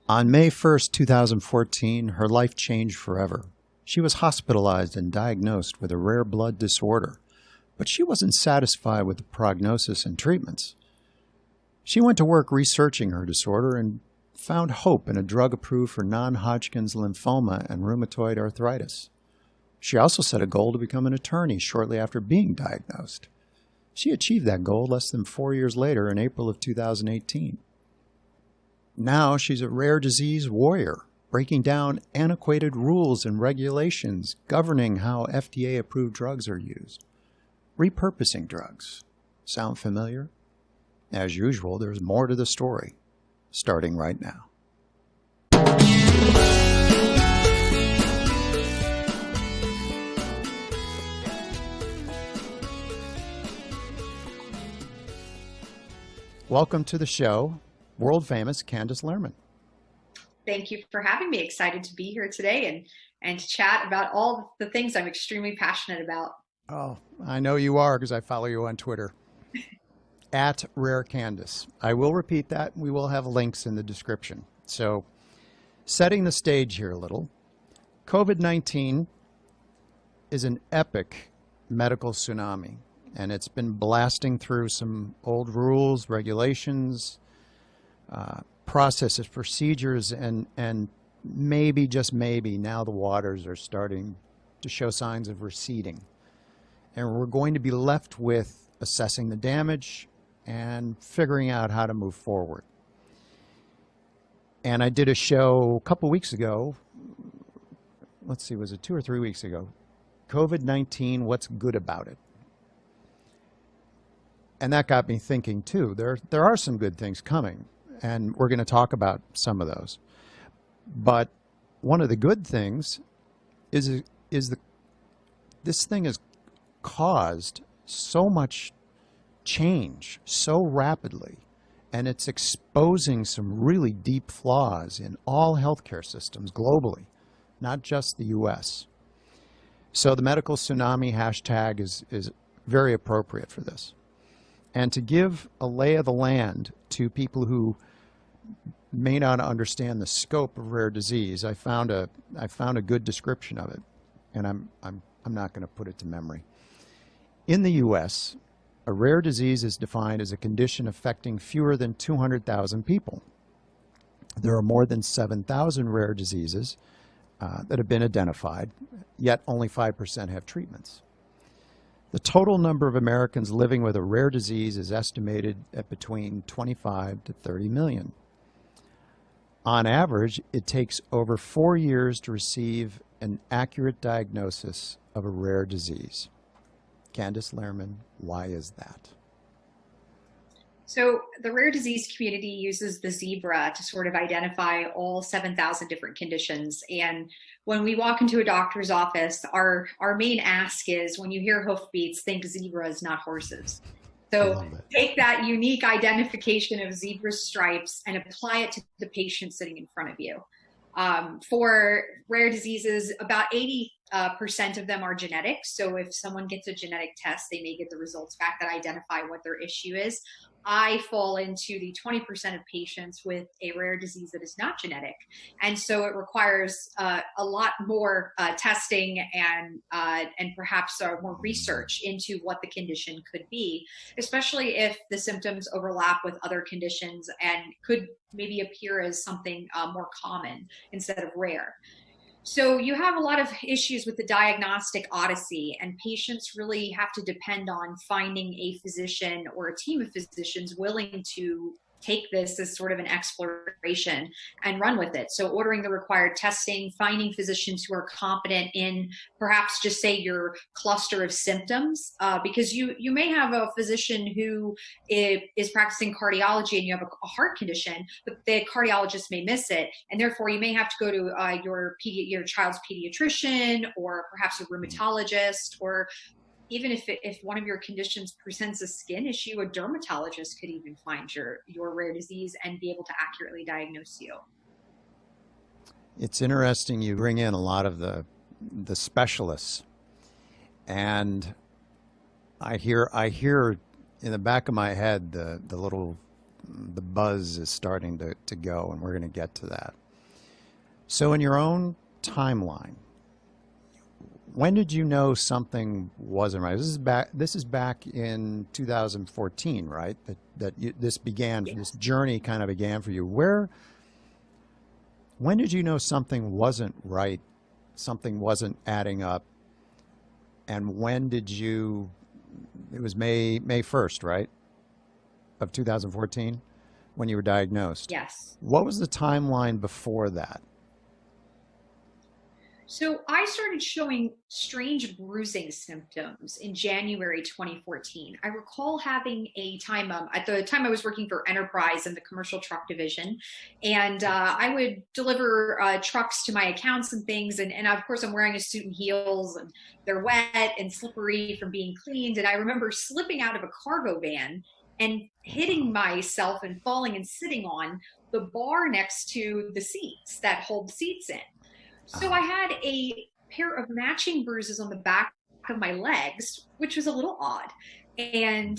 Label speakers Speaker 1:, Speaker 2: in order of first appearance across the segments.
Speaker 1: On May 1st, 2014, her life changed forever. She was hospitalized and diagnosed with a rare blood disorder, but she wasn't satisfied with the prognosis and treatments. She went to work researching her disorder and found hope in a drug approved for non-Hodgkin's lymphoma and rheumatoid arthritis. She also set a goal to become an attorney shortly after being diagnosed. She achieved that goal less than 4 years later in April of 2018. Now she's a rare disease warrior, breaking down antiquated rules and regulations governing how FDA-approved drugs are used. Repurposing drugs. Sound familiar? As usual, there's more to the story, starting right now. Welcome to the show, world-famous Candace Lerman.
Speaker 2: Thank you for having me. Excited to be here today and to chat about all the things I'm extremely passionate about.
Speaker 1: Oh, I know you are because I follow you on Twitter. At Rare Candace. I will repeat that. We will have links in the description. So, setting the stage here a little, COVID-19 is an epic medical tsunami, and it's been blasting through some old rules, regulations, processes, procedures, and maybe, just maybe, now the waters are starting to show signs of receding. And we're going to be left with assessing the damage and figuring out how to move forward. And I did a show a couple weeks ago. Let's see, was it 2 or 3 weeks ago? COVID-19, what's good about it? And that got me thinking too. There are some good things coming, and we're going to talk about some of those. But one of the good things is this thing has caused so much change so rapidly, and it's exposing some really deep flaws in all healthcare systems globally, not just the US. So the Medical Tsunami hashtag is very appropriate for this. And to give a lay of the land to people who may not understand the scope of rare disease, I found a good description of it, and I'm not going to put it to memory. In the US, a rare disease is defined as a condition affecting fewer than 200,000 people. There are more than 7,000 rare diseases that have been identified, yet only 5% have treatments. The total number of Americans living with a rare disease is estimated at between 25 to 30 million. On average, it takes over 4 years to receive an accurate diagnosis of a rare disease. Candace Lerman, why is that?
Speaker 2: So the rare disease community uses the zebra to sort of identify all 7,000 different conditions. And when we walk into a doctor's office, our main ask is, when you hear hoofbeats, think zebras, not horses. So take that unique identification of zebra stripes and apply it to the patient sitting in front of you. For rare diseases, about 80% of them are genetic. So if someone gets a genetic test, they may get the results back that identify what their issue is. I fall into the 20% of patients with a rare disease that is not genetic. And so it requires a lot more testing and perhaps more research into what the condition could be, especially if the symptoms overlap with other conditions and could maybe appear as something more common instead of rare. So you have a lot of issues with the diagnostic odyssey, and patients really have to depend on finding a physician or a team of physicians willing to take this as sort of an exploration and run with it. So ordering the required testing, finding physicians who are competent in perhaps just say your cluster of symptoms, because you may have a physician who is practicing cardiology and you have a heart condition, but the cardiologist may miss it. And therefore you may have to go to your child's pediatrician or perhaps a rheumatologist, or even if one of your conditions presents a skin issue, a dermatologist could even find your rare disease and be able to accurately diagnose you.
Speaker 1: It's interesting you bring in a lot of the specialists, and I hear in the back of my head the little the buzz is starting to go, and we're going to get to that. So in your own timeline, when did you know something wasn't right? This is back in 2014, right? This began, this
Speaker 2: Yes.
Speaker 1: journey kind of began for you. When did you know something wasn't right, something wasn't adding up, and when did you? It was May 1st, right, of 2014, when you were diagnosed.
Speaker 2: Yes.
Speaker 1: What was the timeline before that?
Speaker 2: So I started showing strange bruising symptoms in January 2014. I recall having a time, at the time I was working for Enterprise in the commercial truck division, and I would deliver trucks to my accounts and things. And of course, I'm wearing a suit and heels, and they're wet and slippery from being cleaned. And I remember slipping out of a cargo van and hitting myself and falling and sitting on the bar next to the seats that hold seats in. So I
Speaker 1: Ah,
Speaker 2: had a pair of matching bruises on the back of my legs, which was a little odd. And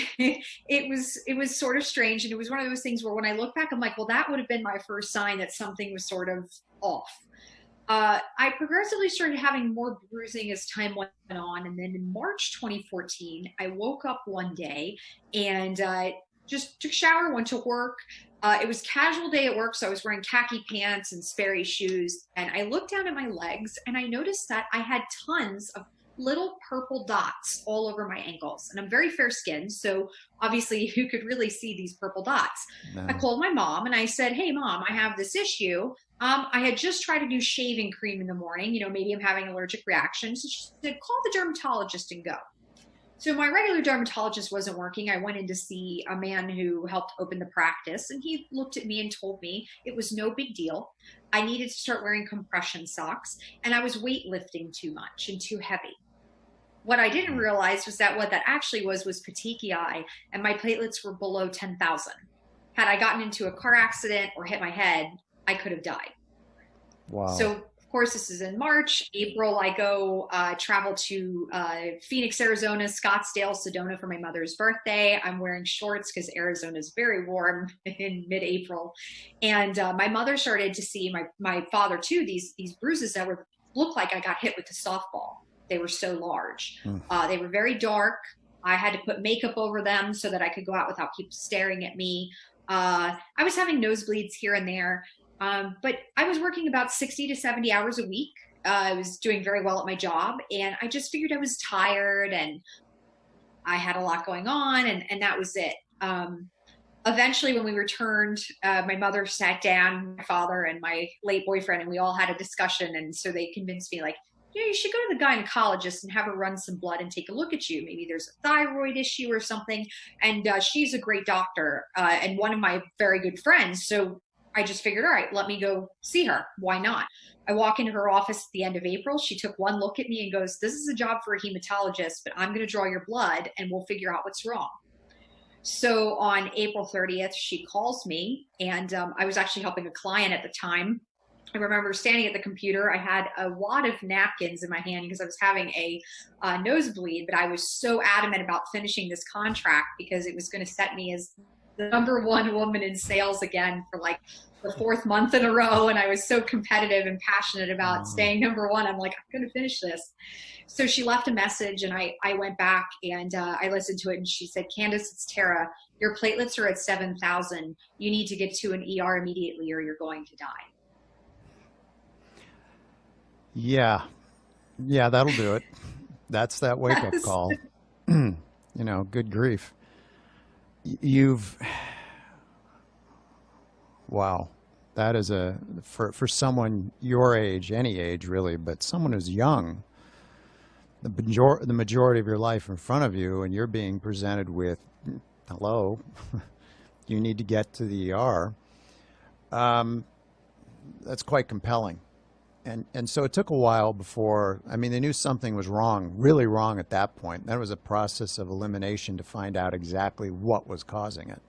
Speaker 2: it was sort of strange, and it was one of those things where when I look back, I'm like, well, that would have been my first sign that something was sort of off. I progressively started having more bruising as time went on, and then in March 2014, I woke up one day and just took a shower, went to work. It was casual day at work, so I was wearing khaki pants and Sperry shoes. And I looked down at my legs and I noticed that I had tons of little purple dots all over my ankles. And I'm very fair skinned, so obviously you could really see these purple dots. I
Speaker 1: no.
Speaker 2: called my mom and I said, "Hey, mom, I have this issue. I had just tried to do shaving cream in the morning. Maybe I'm having an allergic reaction." So she said, "Call the dermatologist and go." So my regular dermatologist wasn't working. I went in to see a man who helped open the practice, and he looked at me and told me it was no big deal. I needed to start wearing compression socks, and I was weightlifting too much and too heavy. What I didn't realize was that what that actually was petechiae, and my platelets were below 10,000. Had I gotten into a car accident or hit my head, I could have died.
Speaker 1: Wow.
Speaker 2: So, of course, this is in March. April, I go travel to Phoenix, Arizona, Scottsdale, Sedona for my mother's birthday. I'm wearing shorts because Arizona is very warm in mid-April. And my mother started to see my father too, these bruises that were looked like I got hit with a softball. They were so large.
Speaker 1: Mm.
Speaker 2: They were very dark. I had to put makeup over them so that I could go out without people staring at me. I was having nosebleeds here and there. But I was working about 60 to 70 hours a week. I was doing very well at my job, and I just figured I was tired and I had a lot going on, and that was it. Eventually, when we returned, my mother sat down, my father, and my late boyfriend, and we all had a discussion. And so they convinced me, like, yeah, you should go to the gynecologist and have her run some blood and take a look at you. Maybe there's a thyroid issue or something. And she's a great doctor and one of my very good friends. So I just figured, all right, let me go see her. Why not? I walk into her office at the end of April. She took one look at me and goes, "This is a job for a hematologist, but I'm going to draw your blood and we'll figure out what's wrong." So on April 30th, she calls me, and I was actually helping a client at the time. I remember standing at the computer. I had a wad of napkins in my hand because I was having a nosebleed, but I was so adamant about finishing this contract because it was going to set me as the number one woman in sales again for like the fourth month in a row. And I was so competitive and passionate about
Speaker 1: Wow.
Speaker 2: staying number one. I'm like, I'm going to finish this. So she left a message, and I went back and I listened to it, and she said, "Candace, it's Tara. Your platelets are at 7,000. You need to get to an ER immediately or you're going to
Speaker 1: Yeah. Yeah, that'll do it. That's that wake up
Speaker 2: die."
Speaker 1: call. Good grief. You've, wow. That is for someone your age, any age really, but someone who's young, the majority of your life in front of you, and you're being presented with, hello, you need to get to the ER. Um, that's quite compelling. And so it took a while before, I mean, they knew something was wrong, really wrong at that point. That was a process of elimination to find out exactly what was causing it.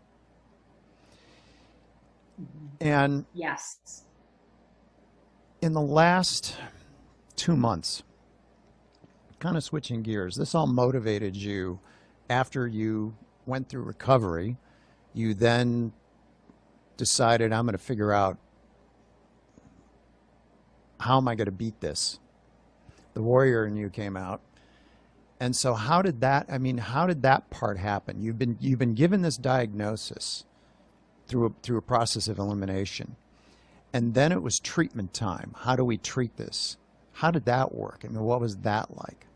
Speaker 1: And
Speaker 2: Yes.
Speaker 1: in the last 2 months, kind of switching gears, this all motivated you after you went through recovery You then decided, I'm going to figure out how am I going to beat this. The warrior in you came out. And so how did that, I mean, how did that part happen? You've been given this diagnosis through a process of elimination. And then it was treatment time. How do we treat this? How did that work? I mean, what was that like?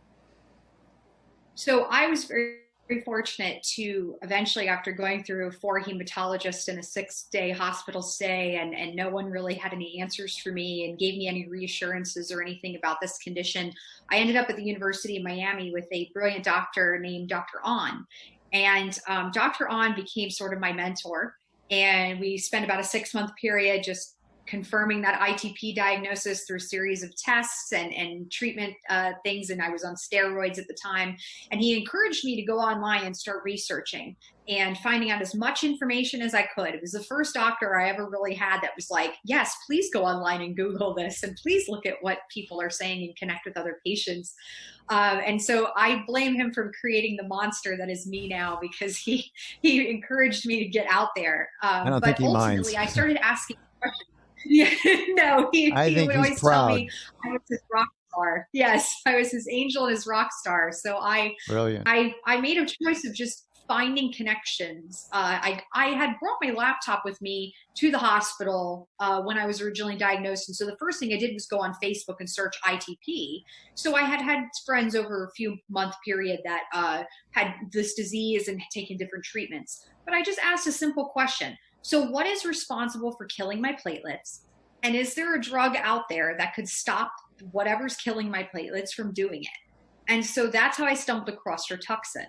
Speaker 2: So I was very fortunate to eventually, after going through 4 hematologists and a 6-day hospital stay, and no one really had any answers for me and gave me any reassurances or anything about this condition, I ended up at the University of Miami with a brilliant doctor named Dr. On. And Dr. On became sort of my mentor. And we spent about a 6-month period just confirming that ITP diagnosis through a series of tests and treatment things. And I was on steroids at the time. And he encouraged me to go online and start researching and finding out as much information as I could. It was the first doctor I ever really had that was like, yes, please go online and Google this, and please look at what people are saying and connect with other patients. And so I blame him for creating the monster that is me now, because he encouraged me to get out there.
Speaker 1: I don't
Speaker 2: But
Speaker 1: think he
Speaker 2: ultimately,
Speaker 1: minds.
Speaker 2: I started asking questions. Yeah, no, he
Speaker 1: I think
Speaker 2: would
Speaker 1: he's
Speaker 2: always tell
Speaker 1: proud.
Speaker 2: me I was his rock star. Yes, I was his angel and his rock star. So
Speaker 1: Brilliant.
Speaker 2: I made a choice of just finding connections. I had brought my laptop with me to the hospital when I was originally diagnosed. And so the first thing I did was go on Facebook and search ITP. So I had friends over a few month period that had this disease and had taken different treatments. But I just asked a simple question. So what is responsible for killing my platelets? And is there a drug out there that could stop whatever's killing my platelets from doing it? And so that's how I stumbled across Rituxan.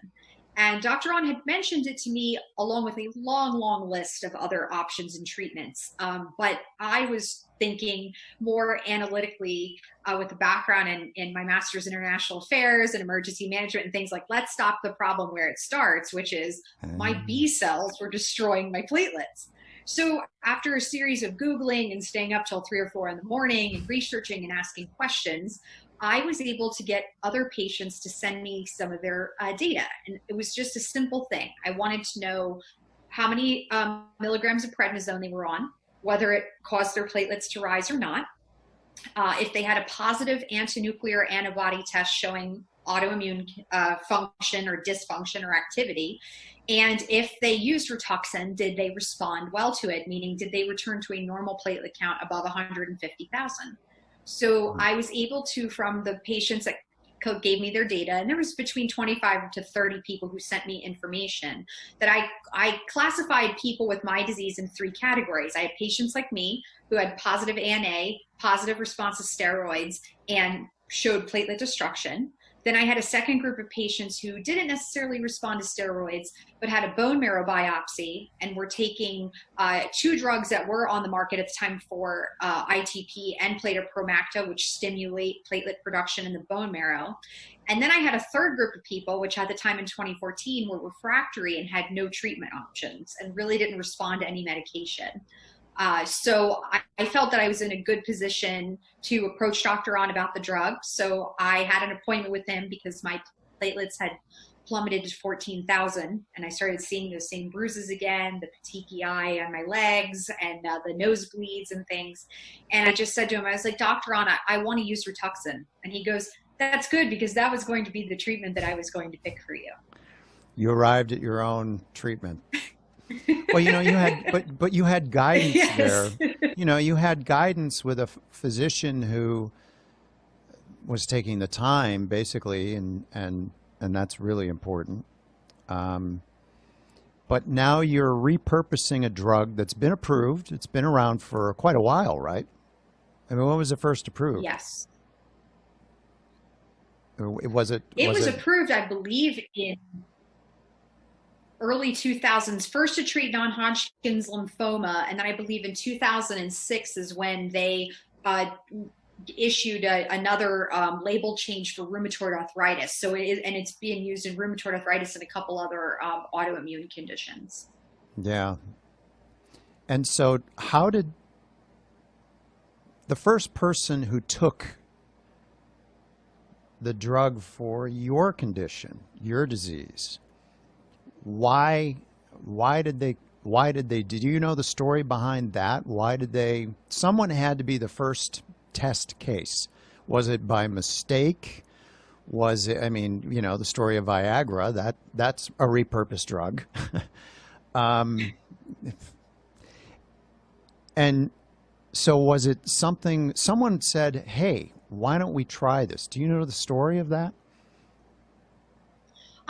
Speaker 2: And Dr. On had mentioned it to me along with a long, long list of other options and treatments. But I was thinking more analytically with a background in my master's in international affairs and emergency management and things like, let's stop the problem where it starts, which is my B cells were destroying my platelets. So after a series of Googling and staying up till 3 or 4 in the morning and researching and asking questions, I was able to get other patients to send me some of their data. And it was just a simple thing. I wanted to know how many milligrams of prednisone they were on, whether it caused their platelets to rise or not, if they had a positive antinuclear antibody test showing autoimmune function or dysfunction or activity, and if they used Rituxan, did they respond well to it, meaning did they return to a normal platelet count above 150,000? So I was able to, from the patients that gave me their data, and there was between 25 to 30 people who sent me information, that I classified people with my disease in 3 categories. I had patients like me who had positive ANA, positive response to steroids, and showed platelet destruction. Then I had a second group of patients who didn't necessarily respond to steroids, but had a bone marrow biopsy and were taking 2 drugs that were on the market at the time for ITP and Promacta, which stimulate platelet production in the bone marrow. And then I had a third group of people, which at the time in 2014 were refractory and had no treatment options and really didn't respond to any medication. So I felt that I was in a good position to approach Dr. On about the drug. So I had an appointment with him because my platelets had plummeted to 14,000, and I started seeing those same bruises again, the petechiae on my legs and the nosebleeds and things. And I just said to him, I was like, Dr. On, I want to use Rituxan. And he goes, that's good, because that was going to be the treatment that I was going to pick for you.
Speaker 1: You arrived at your own treatment. Well, you know, you had, but you had guidance
Speaker 2: Yes.
Speaker 1: there. You know, you had guidance with a physician who was taking the time, basically, and that's really important. But now you're repurposing a drug that's been approved. It's been around for quite a while, right? I mean, when was it first approved?
Speaker 2: Yes.
Speaker 1: It
Speaker 2: was approved, I believe, in early 2000s, first to treat non-Hodgkin's lymphoma, and then I believe in 2006 is when they issued another label change for rheumatoid arthritis. So it's being used in rheumatoid arthritis and a couple other autoimmune conditions.
Speaker 1: Yeah. And so how did the first person who took the drug for your condition, your disease, why Why did you know the story behind that? Why did they, someone had to be the first test case. Was it by mistake? Was it, I mean, you know, the story of Viagra, that's a repurposed drug. um, and so was it something, someone said, hey, why don't we try this? Do you know the story of that?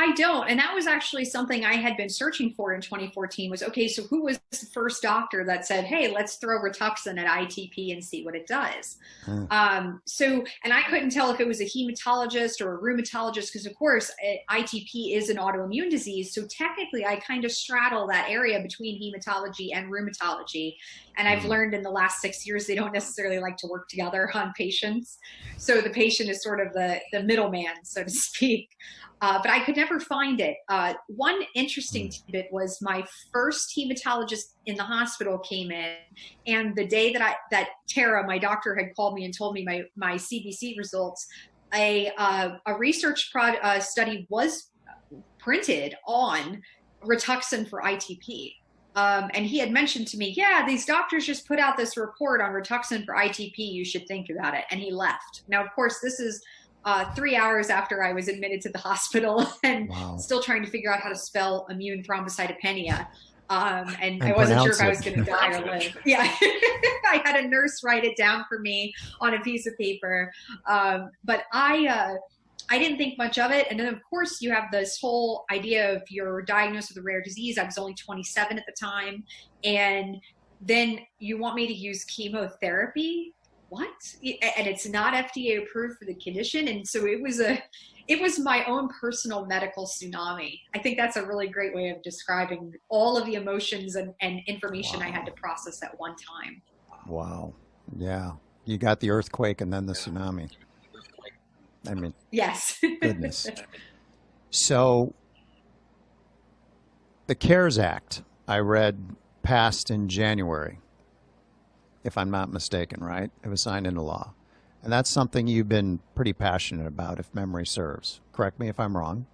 Speaker 2: I don't. And that was actually something I had been searching for in 2014 was, okay, so who was the first doctor that said, hey, let's throw Rituxan at ITP and see what it does?
Speaker 1: Huh.
Speaker 2: And I couldn't tell if it was a hematologist or a rheumatologist, because of course, ITP is an autoimmune disease. So technically I kind of straddle that area between hematology and rheumatology. And I've learned in the last 6 years, they don't necessarily like to work together on patients. So the patient is sort of the middleman, so to speak. But I could never find it. One interesting tidbit was my first hematologist in the hospital came in, and the day that Tara, my doctor, had called me and told me my CBC results, a research study was printed on Rituxan for ITP. And he had mentioned to me, yeah, these doctors just put out this report on Rituxan for ITP. You should think about it. And he left. Now, of course, this is 3 hours after I was admitted to the hospital and still trying to figure out how to spell immune thrombocytopenia. And I wasn't sure if I was going to die or live. Yeah. I had a nurse write it down for me on a piece of paper. But I didn't think much of it. And then, of course, you have this whole idea of you're diagnosed with a rare disease. I was only 27 at the time. And then you want me to use chemotherapy? What? And it's not FDA approved for the condition. And so it was my own personal medical tsunami. I think that's a really great way of describing all of the emotions and information I had to process at one time.
Speaker 1: Wow. Yeah. You got the earthquake and then the tsunami. I mean,
Speaker 2: yes.
Speaker 1: Goodness. So the CARES Act, I read, passed in January, if I'm not mistaken, right? It was signed into law. And that's something you've been pretty passionate about, if memory serves. Correct me if I'm wrong.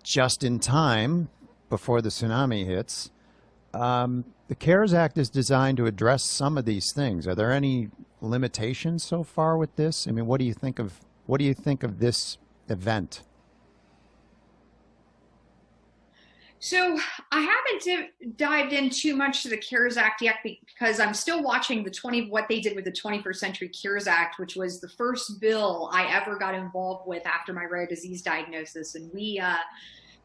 Speaker 1: Just in time before the tsunami hits, the CARES Act is designed to address some of these things. Are there any limitations so far with this? I mean, what do you think of this event?
Speaker 2: So I haven't dived in too much to the CARES Act yet because I'm still watching what they did with the 21st Century Cures Act, which was the first bill I ever got involved with after my rare disease diagnosis. And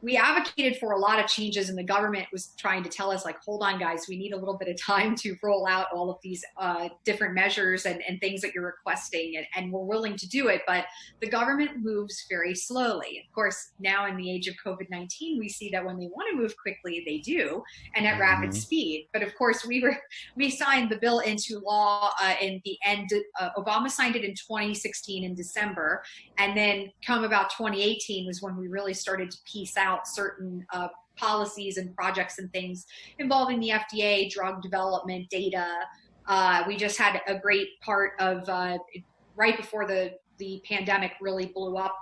Speaker 2: we advocated for a lot of changes, and the government was trying to tell us, like, hold on, guys, we need a little bit of time to roll out all of these different measures and things that you're requesting, and we're willing to do it, but the government moves very slowly. Of course, now in the age of COVID-19, we see that when they want to move quickly, they do, and at rapid speed. But of course, we signed the bill into law in the end. Obama signed it in 2016 in December, and then come about 2018 was when we really started to piece out certain policies and projects and things involving the FDA, drug development, data. We just had a great part of right before the pandemic really blew up,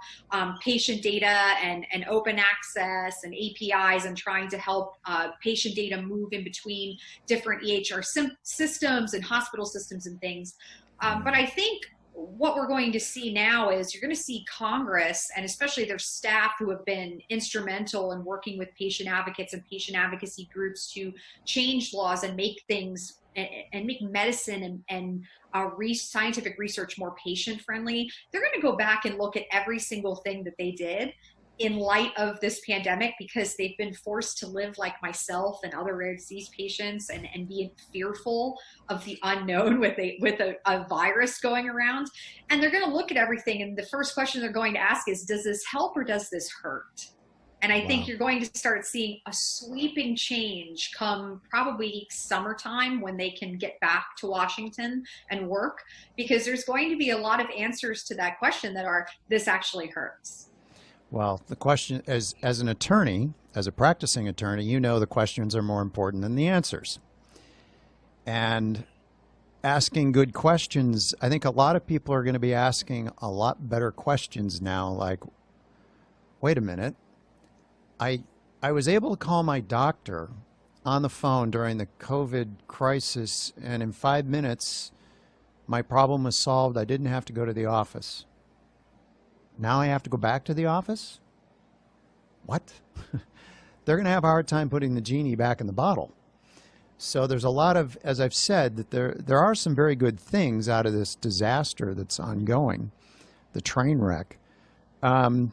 Speaker 2: patient data and open access and APIs, and trying to help patient data move in between different EHR systems and hospital systems and things. But I think what we're going to see now is you're going to see Congress, and especially their staff who have been instrumental in working with patient advocates and patient advocacy groups to change laws and make things and make medicine and scientific research more patient friendly. They're going to go back and look at every single thing that they did in light of this pandemic, because they've been forced to live like myself and other rare disease patients and being fearful of the unknown with a virus going around. And they're going to look at everything, and the first question they're going to ask is, does this help or does this hurt? And I think you're going to start seeing a sweeping change come probably summertime, when they can get back to Washington and work, because there's going to be a lot of answers to that question that are, this actually hurts.
Speaker 1: Well, the question, as an attorney, as a practicing attorney, you know the questions are more important than the answers. And asking good questions, I think a lot of people are going to be asking a lot better questions now, like, wait a minute, I was able to call my doctor on the phone during the COVID crisis, and in 5 minutes, my problem was solved. I didn't have to go to the office. Now I have to go back to the office? What? They're going to have a hard time putting the genie back in the bottle. So there's a lot of, as I've said, that there are some very good things out of this disaster that's ongoing, the train wreck. So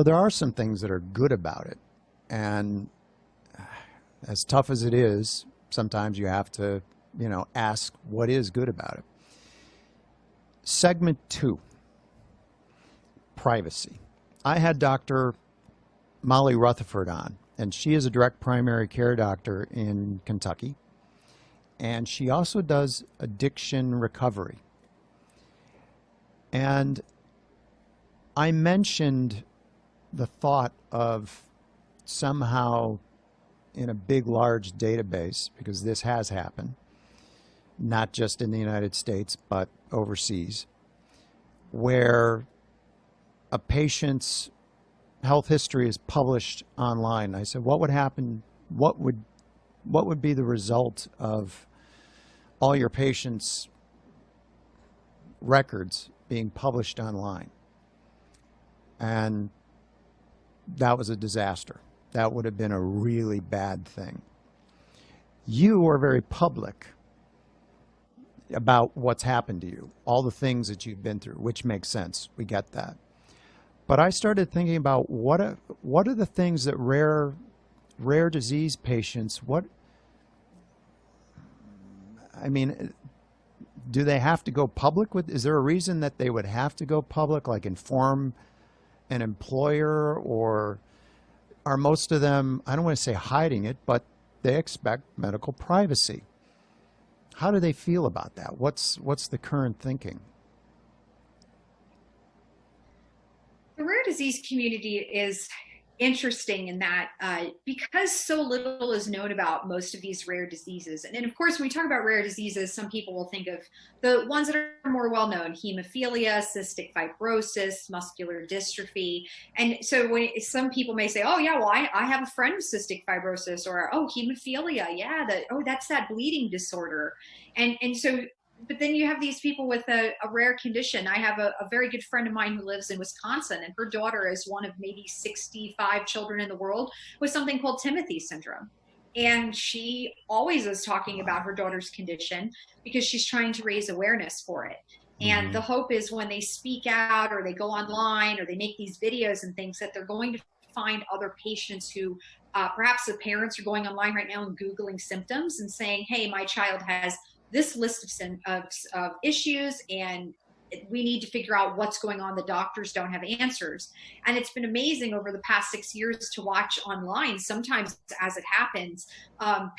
Speaker 1: there are some things that are good about it. And as tough as it is, sometimes you have to, ask what is good about it. Segment 2, privacy. I had Dr. Molly Rutherford on, and she is a direct primary care doctor in Kentucky. And she also does addiction recovery. And I mentioned the thought of somehow in a big, large database, because this has happened, not just in the United States, but overseas, where a patient's health history is published online. I said, what would happen? What would be the result of all your patients' records being published online? And that was a disaster. That would have been a really bad thing. You are very public about what's happened to you, all the things that you've been through, which makes sense. We get that. But I started thinking about what are the things that rare disease patients, do they have to go public with? Is there a reason that they would have to go public, like inform an employer, or are most of them, I don't want to say hiding it, but they expect medical privacy? How do they feel about that? What's the current thinking?
Speaker 2: The rare disease community is interesting in that because so little is known about most of these rare diseases. And of course, when we talk about rare diseases, some people will think of the ones that are more well known: hemophilia, cystic fibrosis, muscular dystrophy. And so when some people may say, oh yeah, well, I have a friend with cystic fibrosis, or oh, hemophilia, yeah, that's that bleeding disorder. And so, but then you have these people with a rare condition. I have a very good friend of mine who lives in Wisconsin, and her daughter is one of maybe 65 children in the world with something called Timothy syndrome. And she always is talking about her daughter's condition because she's trying to raise awareness for it. And the hope is when they speak out or they go online or they make these videos and things, that they're going to find other patients who perhaps the parents are going online right now and Googling symptoms and saying, hey, my child has this list of issues, and we need to figure out what's going on. The doctors don't have answers. And it's been amazing over the past 6 years to watch online. Sometimes as it happens,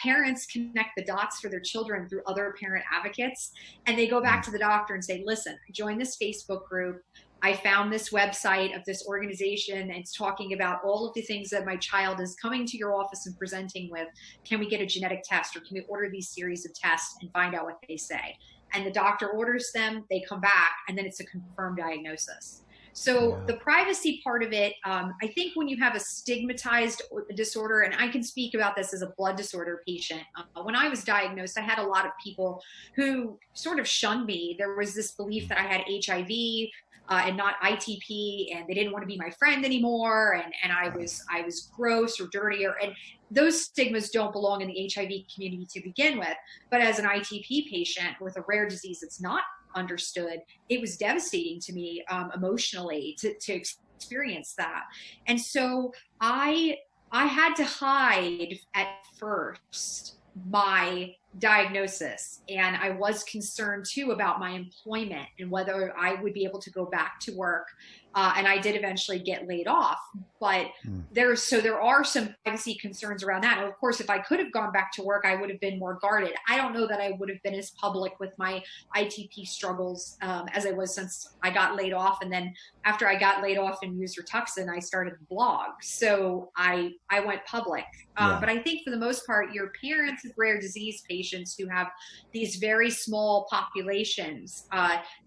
Speaker 2: parents connect the dots for their children through other parent advocates. And they go back to the doctor and say, listen, I joined this Facebook group. I found this website of this organization, and it's talking about all of the things that my child is coming to your office and presenting with. Can we get a genetic test, or can we order these series of tests and find out what they say? And the doctor orders them, they come back, and then it's a confirmed diagnosis. So the privacy part of it, I think when you have a stigmatized disorder, and I can speak about this as a blood disorder patient, when I was diagnosed, I had a lot of people who sort of shunned me. There was this belief that I had HIV, and not ITP, and they didn't want to be my friend anymore, and I was gross or dirty, and those stigmas don't belong in the HIV community to begin with. But as an ITP patient with a rare disease that's not understood, it was devastating to me emotionally to experience that. And so I had to hide at first my diagnosis, and I was concerned too about my employment and whether I would be able to go back to work, and I did eventually get laid off, but there are some privacy concerns around that. And of course, if I could have gone back to work, I would have been more guarded. I don't know that I would have been as public with my ITP struggles as I was since I got laid off. And then after I got laid off and used Rituxan, I started the blog. So I went public. But I think for the most part, your parents with rare disease patients who have these very small populations,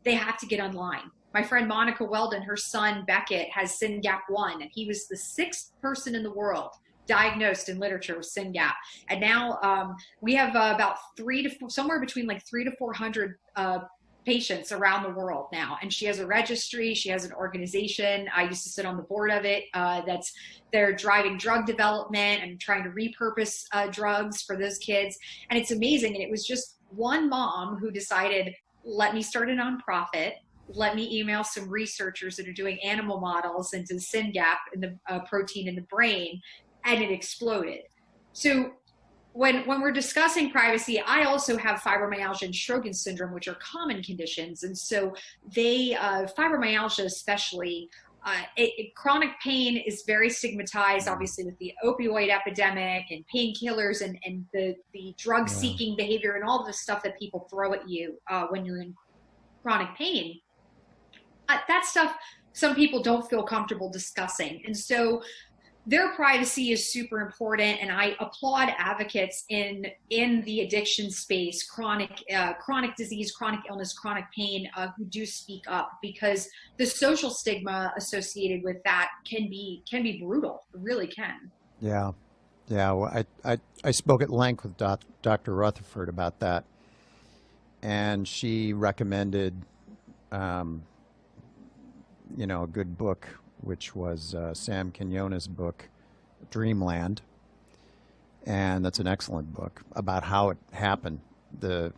Speaker 2: they have to get online. My friend Monica Weldon, her son Beckett has SYNGAP1, and he was the 6th person in the world diagnosed in literature with SYNGAP. And now we have about somewhere between like 300 to 400 patients around the world now. And she has a registry, she has an organization. I used to sit on the board of it. They're driving drug development and trying to repurpose drugs for those kids. And it's amazing. And it was just one mom who decided, let me start a nonprofit. Let me email some researchers that are doing animal models into SYNGAP and the protein in the brain, and it exploded. So when we're discussing privacy, I also have fibromyalgia and Sjogren's syndrome, which are common conditions. And so fibromyalgia especially, chronic pain is very stigmatized, obviously, with the opioid epidemic and painkillers and the drug-seeking behavior and all the stuff that people throw at you when you're in chronic pain. That stuff some people don't feel comfortable discussing. And so their privacy is super important, and I applaud advocates in the addiction space, chronic disease, chronic illness, chronic pain, who do speak up, because the social stigma associated with that can be brutal. It really can.
Speaker 1: Yeah. Well, I spoke at length with Dr. Rutherford about that, and she recommended, a good book, which was Sam Quinones' book, Dreamland. And that's an excellent book about how it happened, the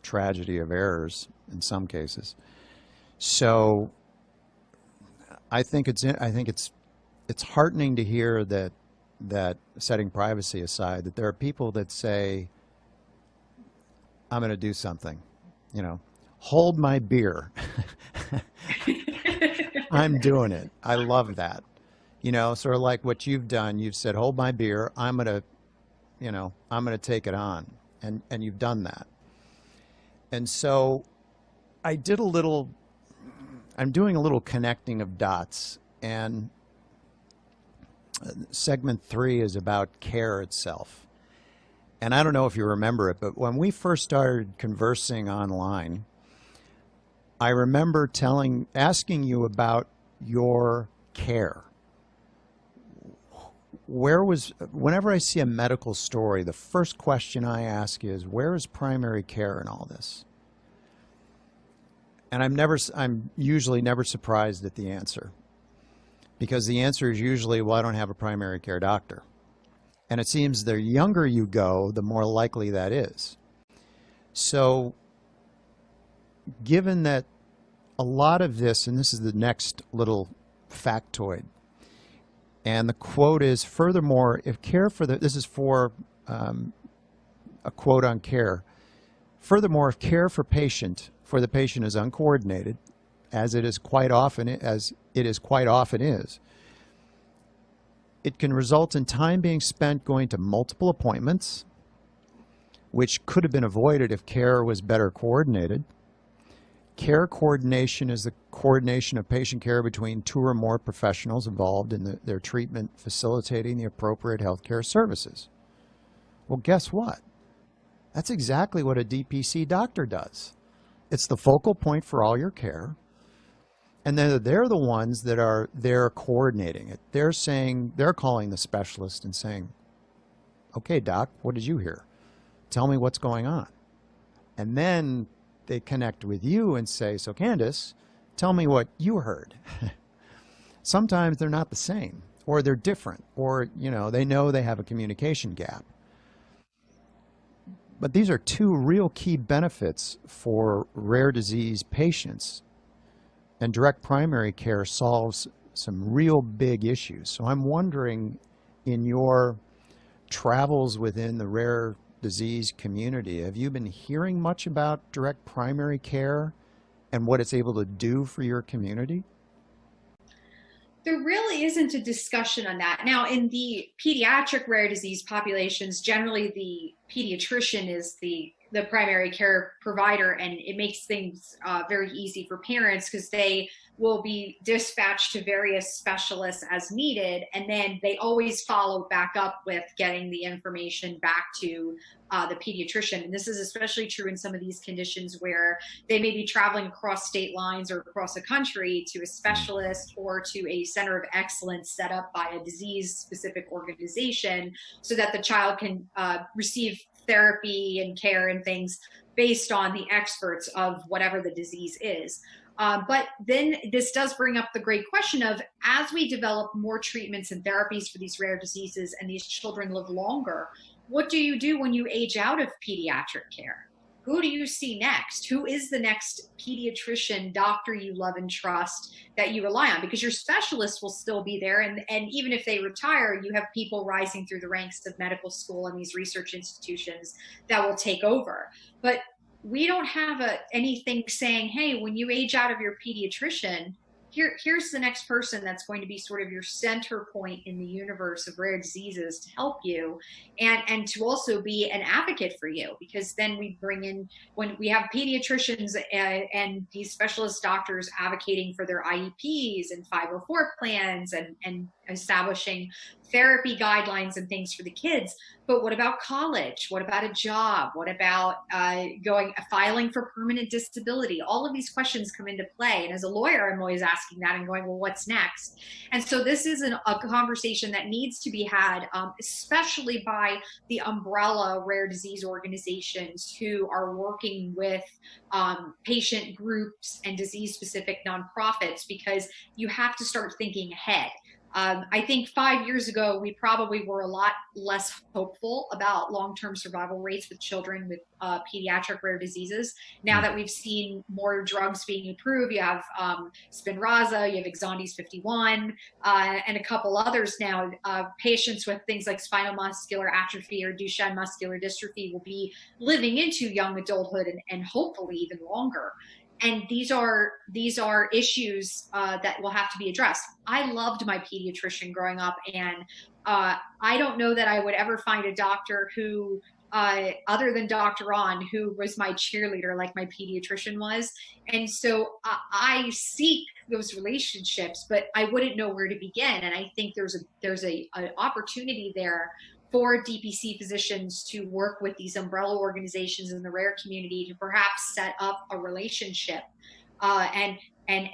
Speaker 1: tragedy of errors in some cases. So I think it's heartening to hear that setting privacy aside, that there are people that say, I'm going to do something, hold my beer. I'm doing it. I love that. Sort of like what you've done. You've said, hold my beer. I'm going to take it on. And you've done that. And so I'm doing a little connecting of dots. And segment 3 is about care itself. And I don't know if you remember it, but when we first started conversing online, I remember asking you about your care. Whenever I see a medical story, the first question I ask is, where is primary care in all this? And I'm usually never surprised at the answer, because the answer is usually, well, I don't have a primary care doctor. And it seems the younger you go, the more likely that is. So given that a lot of this, and this is the next little factoid, and the quote is, furthermore, if care for this is for a quote on care. Furthermore, if care for the patient is uncoordinated, as it is quite often is, it can result in time being spent going to multiple appointments, which could have been avoided if care was better coordinated. Care coordination is the coordination of patient care between 2 or more professionals involved in their treatment, facilitating the appropriate healthcare services. Well, guess what? That's exactly what a DPC doctor does. It's the focal point for all your care. And then they're the ones that are there coordinating it. They're calling the specialist and saying, okay, doc, what did you hear? Tell me what's going on. And then they connect with you and say, so Candace, tell me what you heard. Sometimes they're not the same, or they're different, or, they know they have a communication gap. But these are 2 real key benefits for rare disease patients. And direct primary care solves some real big issues. So I'm wondering, in your travels within the rare disease community, have you been hearing much about direct primary care and what it's able to do for your community?
Speaker 2: There really isn't a discussion on that. Now, in the pediatric rare disease populations, generally the pediatrician is the the primary care provider, and it makes things very easy for parents because they will be dispatched to various specialists as needed, and then they always follow back up with getting the information back to the pediatrician. And this is especially true in some of these conditions where they may be traveling across state lines or across a country to a specialist or to a center of excellence set up by a disease specific organization so that the child can receive therapy and care and things based on the experts of whatever the disease is. But then this does bring up the great question of, as we develop more treatments and therapies for these rare diseases and these children live longer, what do you do when you age out of pediatric care? Who do you see next? Who is the next pediatrician, doctor you love and trust that you rely on? Because your specialists will still be there. And even if they retire, you have people rising through the ranks of medical school and these research institutions that will take over. But we don't have anything saying, hey, when you age out of your pediatrician, here's the next person that's going to be sort of your center point in the universe of rare diseases to help you and to also be an advocate for you. Because then we bring in, when we have pediatricians and these specialist doctors advocating for their IEPs and 504 plans and establishing therapy guidelines and things for the kids. But what about college? What about a job? What about filing for permanent disability? All of these questions come into play. And as a lawyer, I'm always asking that and going, well, what's next? And so this is a conversation that needs to be had, especially by the umbrella rare disease organizations who are working with patient groups and disease-specific nonprofits, because you have to start thinking ahead. I think 5 years ago, we probably were a lot less hopeful about long-term survival rates with children with pediatric rare diseases. Now that we've seen more drugs being approved, you have Spinraza, you have Exondys 51, and a couple others now. Patients with things like spinal muscular atrophy or Duchenne muscular dystrophy will be living into young adulthood and hopefully even longer. And these are issues that will have to be addressed. I loved my pediatrician growing up, and I don't know that I would ever find a doctor who, other than Dr. On, who was my cheerleader like my pediatrician was. And so I seek those relationships, but I wouldn't know where to begin. And I think there's an opportunity there for DPC physicians to work with these umbrella organizations in the rare community to perhaps set up a relationship and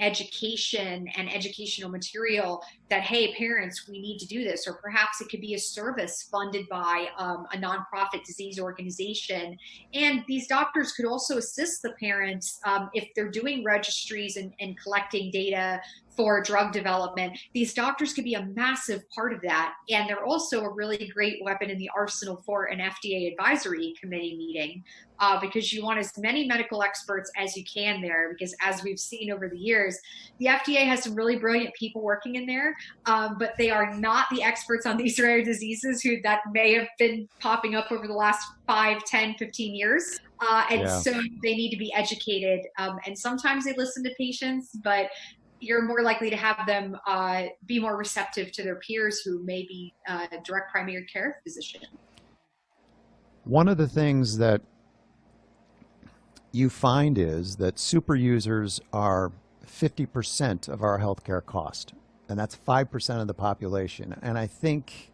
Speaker 2: education and educational material that, hey, parents, we need to do this. Or perhaps it could be a service funded by a nonprofit disease organization. And these doctors could also assist the parents if they're doing registries and collecting data for drug development. These doctors could be a massive part of that. And they're also a really great weapon in the arsenal for an FDA advisory committee meeting, because you want as many medical experts as you can there, because as we've seen over the years, the FDA has some really brilliant people working in there, but they are not the experts on these rare diseases that may have been popping up over the last 5, 10, 15 years. So they need to be educated. And sometimes they listen to patients, but you're more likely to have them be more receptive to their peers who may be direct primary care physicians.
Speaker 1: One of the things that you find is that super users are 50% of our healthcare cost, and that's 5% of the population. And I think,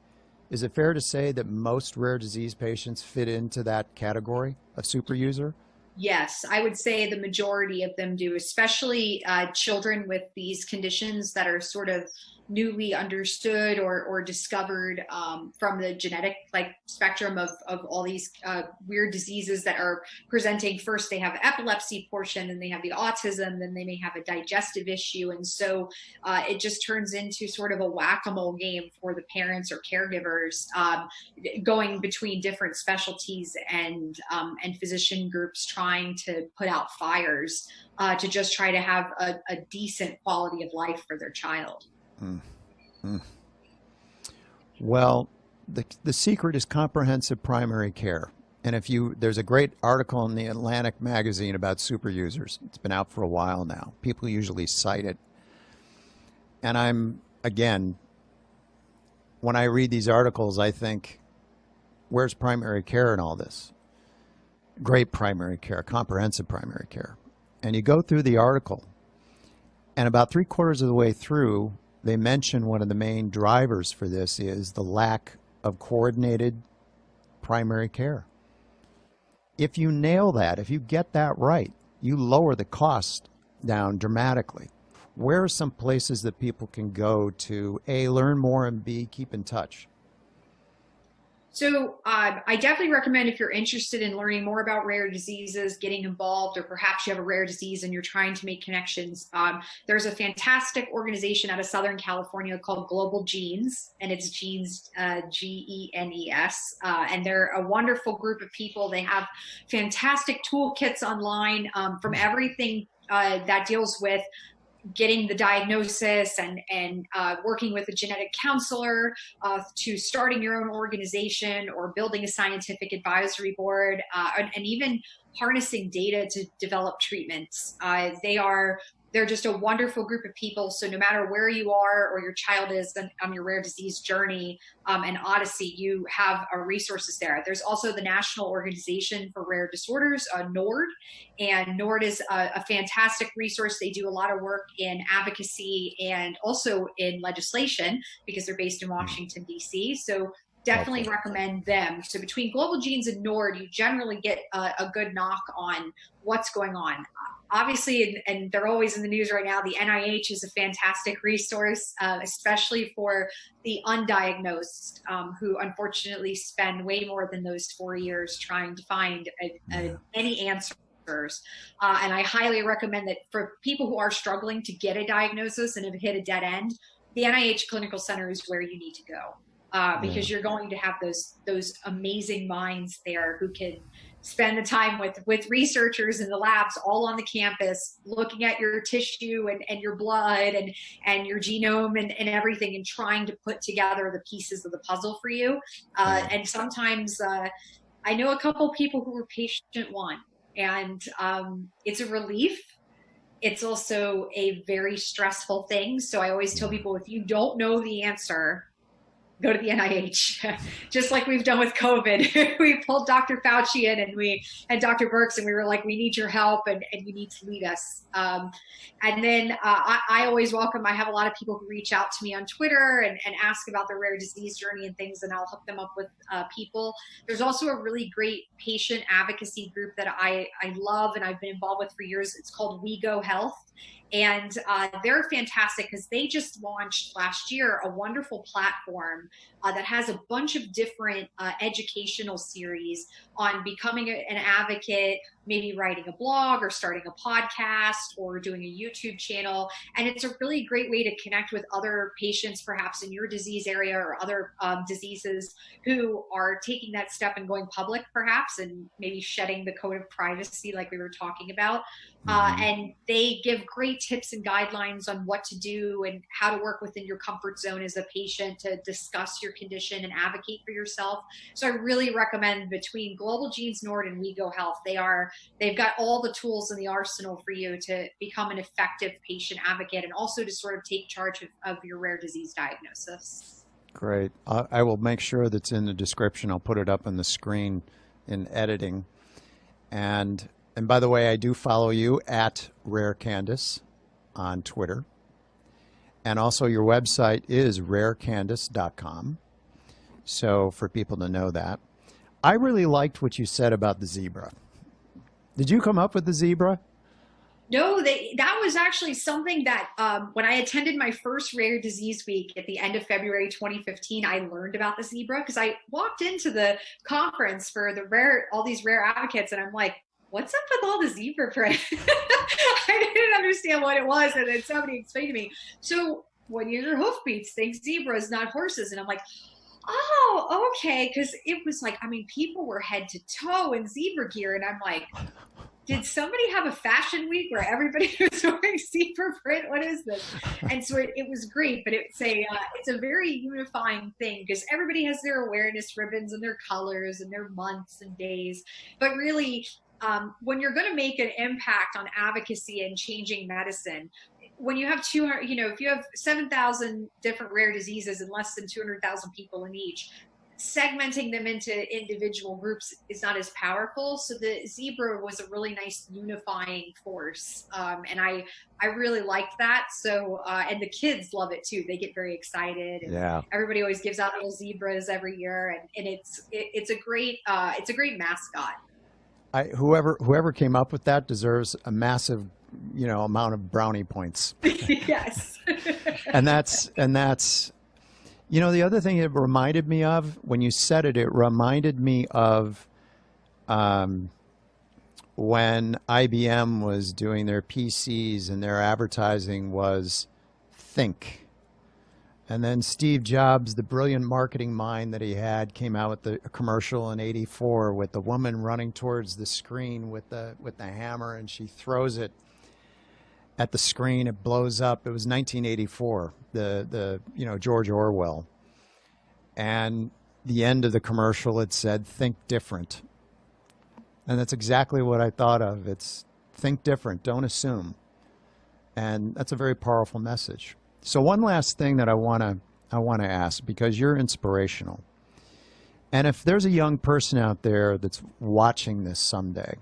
Speaker 1: is it fair to say that most rare disease patients fit into that category of super user?
Speaker 2: Yes, I would say the majority of them do, especially children with these conditions that are sort of newly understood or discovered from the genetic spectrum of all these weird diseases that are presenting. First, they have epilepsy portion, then they have the autism, then they may have a digestive issue. And so it just turns into sort of a whack-a-mole game for the parents or caregivers, going between different specialties and physician groups trying to put out fires to just try to have a decent quality of life for their child.
Speaker 1: Well, the secret is comprehensive primary care. And there's a great article in the Atlantic magazine about super users. It's been out for a while now. People usually cite it. And when I read these articles, I think, where's primary care in all this? great primary care, comprehensive primary care. And you go through the article, and about 3/4 of the way through, they mention one of the main drivers for this is the lack of coordinated primary care. If you nail that, if you get that right, you lower the cost down dramatically. Where are some places that people can go to A, learn more, and B, keep in touch?
Speaker 2: So I definitely recommend, if you're interested in learning more about rare diseases, getting involved, or perhaps you have a rare disease and you're trying to make connections. There's a fantastic organization out of Southern California called Global Genes, and it's Genes, Genes, and they're a wonderful group of people. They have fantastic toolkits online from everything that deals with getting the diagnosis and working with a genetic counselor to starting your own organization or building a scientific advisory board and even harnessing data to develop treatments. They're just a wonderful group of people. So no matter where you are or your child is on your rare disease journey and odyssey, you have resources there. There's also the National Organization for Rare Disorders, NORD, and NORD is a fantastic resource. They do a lot of work in advocacy and also in legislation because they're based in Washington, D.C. So definitely recommend them. So between Global Genes and NORD, you generally get a good knock on what's going on. Obviously, and they're always in the news right now, the NIH is a fantastic resource, especially for the undiagnosed, who unfortunately spend way more than those 4 years trying to find any answers. And I highly recommend that for people who are struggling to get a diagnosis and have hit a dead end, the NIH Clinical Center is where you need to go. Because you're going to have those amazing minds there who can spend the time with researchers in the labs all on the campus, looking at your tissue and your blood and your genome and everything, and trying to put together the pieces of the puzzle for you. And sometimes I know a couple people who were patient one, and it's a relief. It's also a very stressful thing. So I always tell people, if you don't know the answer, go to the NIH, just like we've done with COVID. We pulled Dr. Fauci in and Dr. Birx, and we were like, we need your help and you need to lead us. And then I always welcome, I have a lot of people who reach out to me on Twitter and ask about their rare disease journey and things, and I'll hook them up with people. There's also a really great patient advocacy group that I love and I've been involved with for years. It's called We Go Health. And they're fantastic because they just launched last year a wonderful platform that has a bunch of different educational series on becoming an advocate, maybe writing a blog or starting a podcast or doing a YouTube channel. And it's a really great way to connect with other patients, perhaps in your disease area or other diseases, who are taking that step and going public, perhaps, and maybe shedding the code of privacy like we were talking about. And they give great tips and guidelines on what to do and how to work within your comfort zone as a patient to discuss your condition and advocate for yourself. So I really recommend between Global Genes, NORD, and We Go Health, they've got all the tools in the arsenal for you to become an effective patient advocate and also to sort of take charge of your rare disease diagnosis.
Speaker 1: Great. I will make sure that's in the description. I'll put it up on the screen in editing. And by the way, I do follow you at Rare Candace on Twitter. And also your website is rarecandace.com. So for people to know that. I really liked what you said about the zebra. Did you come up with the zebra?
Speaker 2: No, that was actually something that when I attended my first Rare Disease Week at the end of February 2015, I learned about the zebra because I walked into the conference for all these rare advocates, and I'm like, what's up with all the zebra print? I didn't understand what it was, and then somebody explained to me. So when you hear hoofbeats, think zebras, not horses. And I'm like, oh, okay. Because it was like, I mean, people were head to toe in zebra gear. And I'm like, did somebody have a fashion week where everybody was wearing zebra print? What is this? And so it was great, but it's a very unifying thing because everybody has their awareness ribbons and their colors and their months and days. But really, when you're going to make an impact on advocacy and changing medicine, when you have 200, if you have 7,000 different rare diseases and less than 200,000 people in each, segmenting them into individual groups is not as powerful. So the zebra was a really nice unifying force, and I really liked that. So and the kids love it too. They get very excited, and
Speaker 1: Yeah.
Speaker 2: everybody always gives out little zebras every year, and it's a great mascot.
Speaker 1: Whoever came up with that deserves a massive, amount of brownie points.
Speaker 2: Yes.
Speaker 1: And that's the other thing it reminded me of when you said it, it reminded me of um, when IBM was doing their PCs and their advertising was think. And then Steve Jobs, the brilliant marketing mind that he had, came out with a commercial in '84 with the woman running towards the screen with the hammer, and she throws it at the screen. It blows up. It was 1984. The George Orwell, and the end of the commercial it said "Think different," and that's exactly what I thought of. It's think different, don't assume, and that's a very powerful message. So one last thing that I want to ask, because you're inspirational. And if there's a young person out there that's watching this someday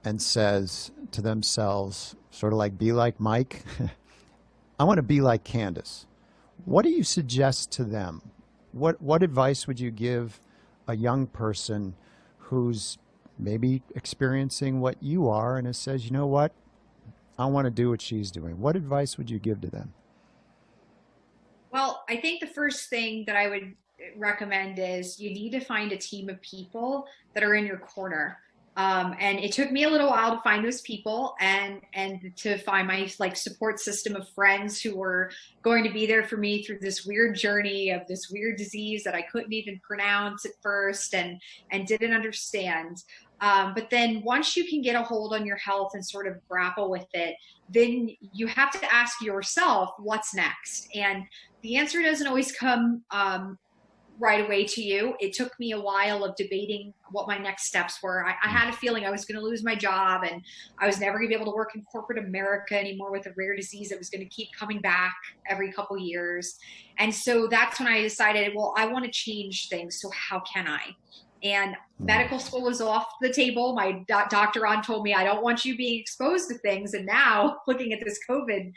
Speaker 1: and says to themselves, sort of like, be like Mike, I want to be like Candace, what do you suggest to them? What advice would you give a young person who's maybe experiencing what you are and it says, you know what, I want to do what she's doing? What advice would you give to them?
Speaker 2: Well, I think the first thing that I would recommend is you need to find a team of people that are in your corner. And it took me a little while to find those people and to find my like support system of friends who were going to be there for me through this weird journey of this weird disease that I couldn't even pronounce at first and didn't understand. But then once you can get a hold on your health and sort of grapple with it, then you have to ask yourself, what's next? And the answer doesn't always come right away to you. It took me a while of debating what my next steps were. I had a feeling I was going to lose my job and I was never going to be able to work in corporate America anymore with a rare disease that was going to keep coming back every couple years. And so that's when I decided, well, I want to change things. So how can I? And medical school was off the table. My doctor on told me, I don't want you being exposed to things. And now looking at this COVID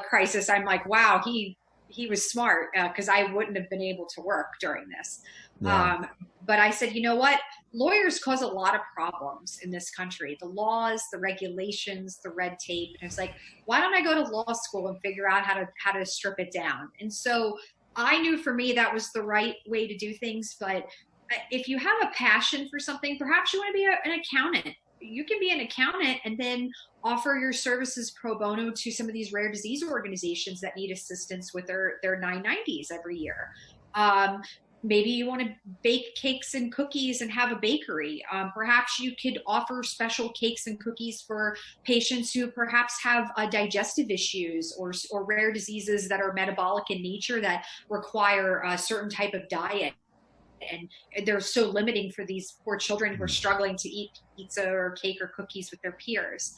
Speaker 2: crisis, I'm like, wow, he was smart because I wouldn't have been able to work during this.
Speaker 1: Yeah.
Speaker 2: Um, but I said, you know what? Lawyers cause a lot of problems in this country. The laws, the regulations, the red tape. And it's like, why don't I go to law school and figure out how to strip it down? And so I knew for me that was the right way to do things. But if you have a passion for something, perhaps you want to be an accountant. You can be an accountant and then offer your services pro bono to some of these rare disease organizations that need assistance with their 990s every year. Maybe you want to bake cakes and cookies and have a bakery. Perhaps you could offer special cakes and cookies for patients who perhaps have digestive issues or rare diseases that are metabolic in nature that require a certain type of diet, and they're so limiting for these poor children who are struggling to eat pizza or cake or cookies with their peers.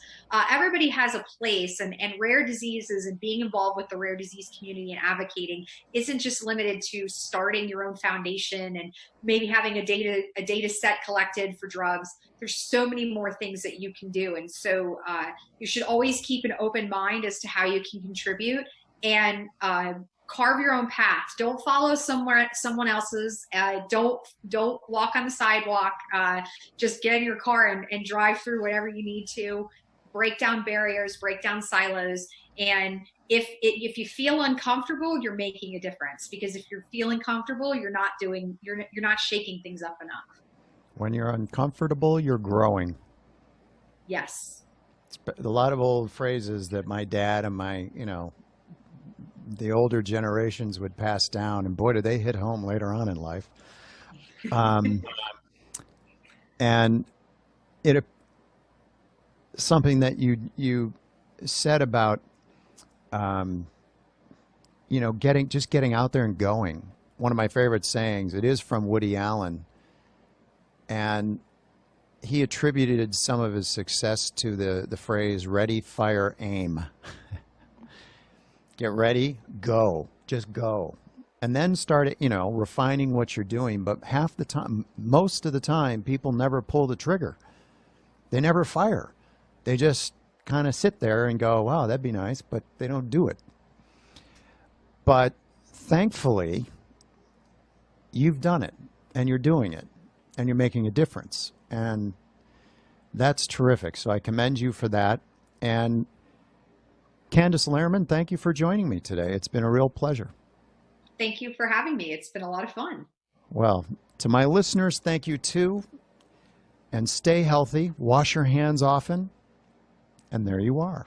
Speaker 2: Everybody has a place, and rare diseases and being involved with the rare disease community and advocating isn't just limited to starting your own foundation and maybe having a data set collected for drugs. There's so many more things that you can do, and so you should always keep an open mind as to how you can contribute and carve your own path. Don't follow someone else's. Don't walk on the sidewalk. Just get in your car and drive through whatever you need to. Break down barriers, break down silos, and if you feel uncomfortable, you're making a difference. Because if you're feeling comfortable, you're not shaking things up enough.
Speaker 1: When you're uncomfortable, you're growing.
Speaker 2: Yes.
Speaker 1: It's a lot of old phrases that my dad and the older generations would pass down, and boy, do they hit home later on in life. Um, and it something that you said about getting out there and going. One of my favorite sayings. It is from Woody Allen, and he attributed some of his success to the phrase "ready, fire, aim." Get ready, go. Just go. and then start, refining what you're doing. But half the time, most of the time, people never pull the trigger. They never fire. They just kind of sit there and go, wow, that'd be nice, but they don't do it. But thankfully, you've done it, and you're doing it, and you're making a difference. And that's terrific. So I commend you for that. And Candace Lerman, thank you for joining me today. It's been a real pleasure.
Speaker 2: Thank you for having me. It's been a lot of fun.
Speaker 1: Well, to my listeners, thank you too. And stay healthy, wash your hands often, and there you are.